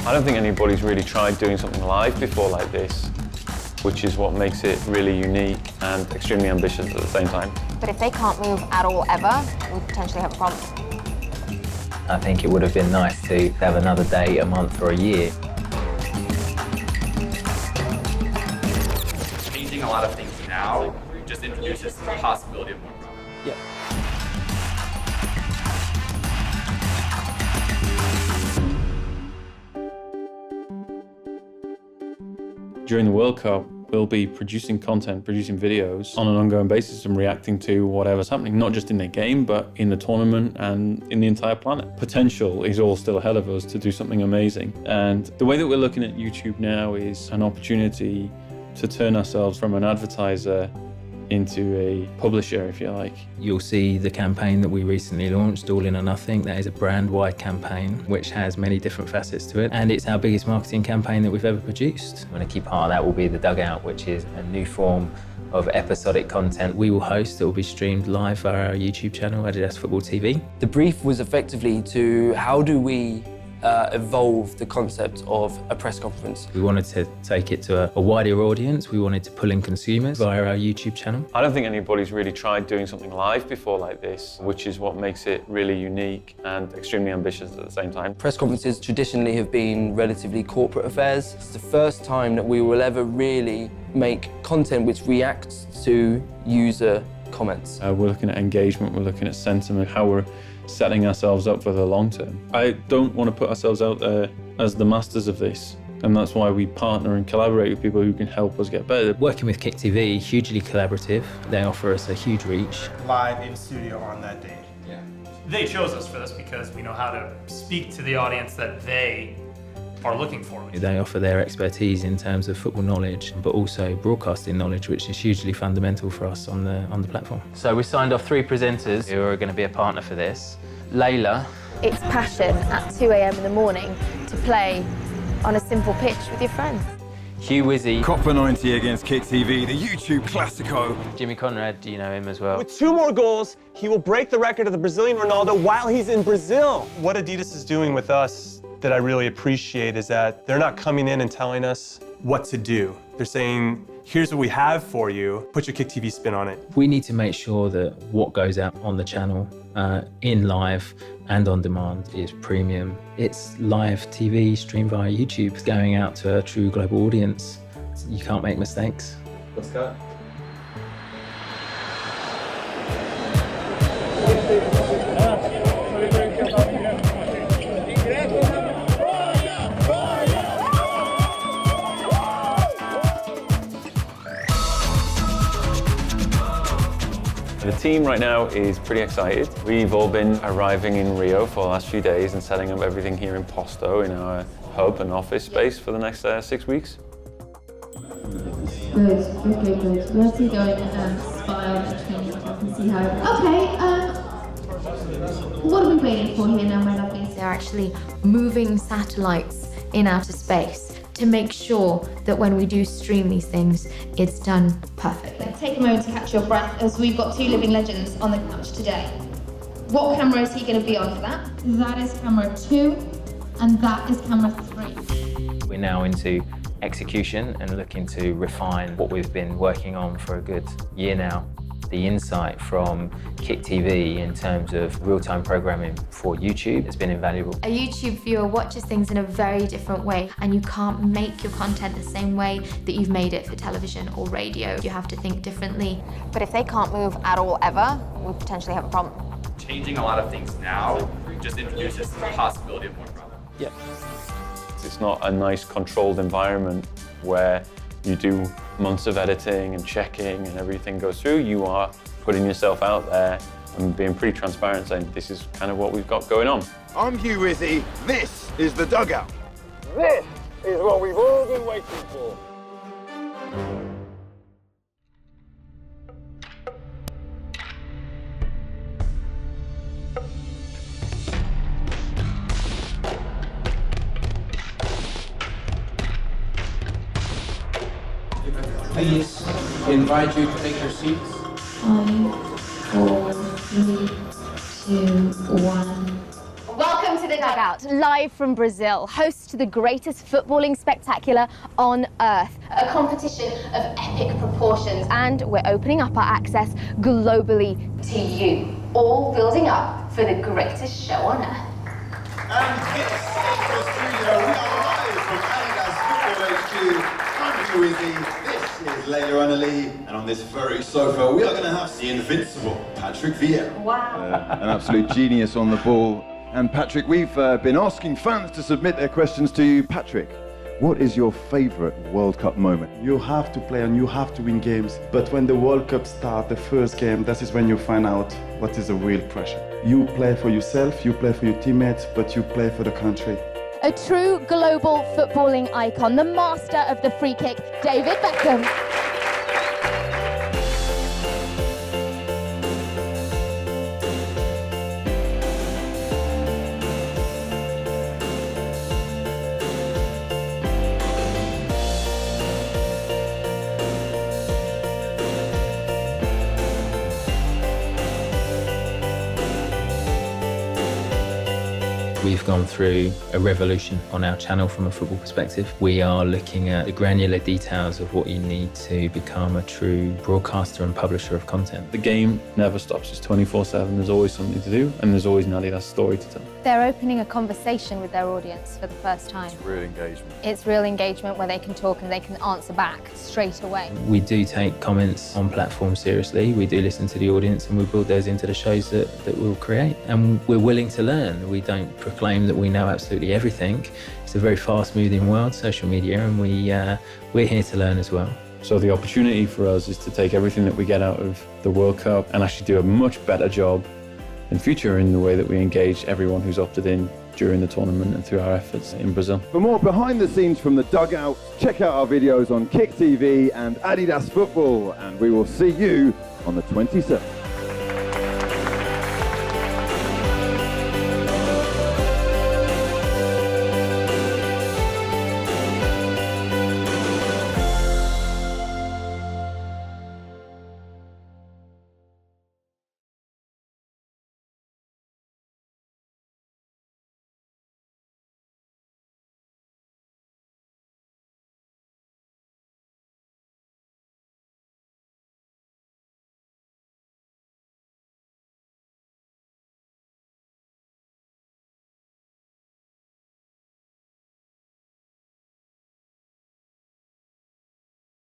I don't think anybody's really tried doing something live before like this, which is what makes it really unique and extremely ambitious at the same time. But if they can't move at all ever, we potentially have a problem. I think it would have been nice to have another day, a month or a year. Changing a lot of things now just introduces the possibility of more problems. Yeah. During the World Cup, we'll be producing content, producing videos on an ongoing basis and reacting to whatever's happening, not just in the game, but in the tournament and in the entire planet. Potential is all still ahead of us to do something amazing. And the way that we're looking at YouTube now is an opportunity to turn ourselves from an advertiser into a publisher, if you like. You'll see the campaign that we recently launched, All In or Nothing. That is a brand-wide campaign which has many different facets to it, and it's our biggest marketing campaign that we've ever produced. And a key part of that will be the Dugout, which is a new form of episodic content we will host that will be streamed live via our YouTube channel, Adidas Football TV. The brief was effectively to how do we evolve the concept of a press conference. We wanted to take it to a wider audience. We wanted to pull in consumers via our YouTube channel. I don't think anybody's really tried doing something live before like this, which is what makes it really unique and extremely ambitious at the same time. Press conferences traditionally have been relatively corporate affairs. It's the first time that we will ever really make content which reacts to user comments. We're looking at engagement, we're looking at sentiment, how we're setting ourselves up for the long term. I don't want to put ourselves out there as the masters of this, and that's why we partner and collaborate with people who can help us get better. Working with KICKTV, hugely collaborative. They offer us a huge reach. Live in studio on that day. Yeah. They chose us for this because we know how to speak to the audience that they are looking for. They offer their expertise in terms of football knowledge, but also broadcasting knowledge, which is hugely fundamental for us on the platform. So we signed off 3 presenters who are going to be a partner for this. Layla. It's passion at 2 a.m. in the morning to play on a simple pitch with your friends. Hugh, Wizzy. Copper 90 against KICKTV, the YouTube Classico. Jimmy Conrad, do you know him as well? With 2 more goals, he will break the record of the Brazilian Ronaldo while he's in Brazil. What Adidas is doing with us that I really appreciate is that they're not coming in and telling us what to do. They're saying, here's what we have for you, put your KICKTV spin on it. We need to make sure that what goes out on the channel, in live and on demand, is premium. It's live TV streamed via YouTube. It's going out to a true global audience. You can't make mistakes. Let's go. The team right now is pretty excited. We've all been arriving in Rio for the last few days and setting up everything here in Posto in our hub and office space for the next 6 weeks. Good, good. Let's go and spy on the training and see how. Okay, what are we waiting for here now, my lovelies? They're actually moving satellites in outer space to make sure that when we do stream these things, it's done perfectly. Take a moment to catch your breath as we've got 2 living legends on the couch today. What camera is he going to be on for that? That is camera 2, and that is camera 3. We're now into execution and looking to refine what we've been working on for a good year now. The insight from KICKTV in terms of real-time programming for YouTube has been invaluable. A YouTube viewer watches things in a very different way, and you can't make your content the same way that you've made it for television or radio. You have to think differently. But if they can't move at all ever, we potentially have a problem. Changing a lot of things now just introduces the possibility of more problems. Yeah. It's not a nice controlled environment where you do months of editing and checking and everything goes through. You are putting yourself out there and being pretty transparent, saying this is kind of what we've got going on. I'm Hugh, Wizzy. This is the Dugout. This is what we've all been waiting for. Please invite you to take your seats. 5, 4, 3, 2, 1. Welcome to the Dugout, live from Brazil, host to the greatest footballing spectacular on earth. A competition of epic proportions, and we're opening up our access globally to you, all building up for the greatest show on earth. And this is the studio. We are live from Adidas Football HQ. I'm Wizzy. This is Layla and Lee, and on this very sofa, we are going to have the invincible Patrick Vieira. Wow. An absolute genius on the ball. And Patrick, we've been asking fans to submit their questions to you. Patrick, what is your favourite World Cup moment? You have to play and you have to win games. But when the World Cup starts, the first game, that is when you find out what is the real pressure. You play for yourself, you play for your teammates, but you play for the country. A true global footballing icon, the master of the free kick, David Beckham. We've gone through a revolution on our channel from a football perspective. We are looking at the granular details of what you need to become a true broadcaster and publisher of content. The game never stops. It's 24/7. There's always something to do, and there's always an Adidas story to tell. They're opening a conversation with their audience for the first time. Real engagement. It's real engagement where they can talk and they can answer back straight away. We do take comments on platforms seriously. We do listen to the audience and we build those into the shows that we'll create. And we're willing to learn. We don't proclaim that we know absolutely everything. It's a very fast-moving world, social media, and we're here to learn as well. So the opportunity for us is to take everything that we get out of the World Cup and actually do a much better job in future in the way that we engage everyone who's opted in during the tournament and through our efforts in Brazil. For more behind the scenes from the Dugout, check out our videos on KICKTV and Adidas Football, and we will see you on the 27th.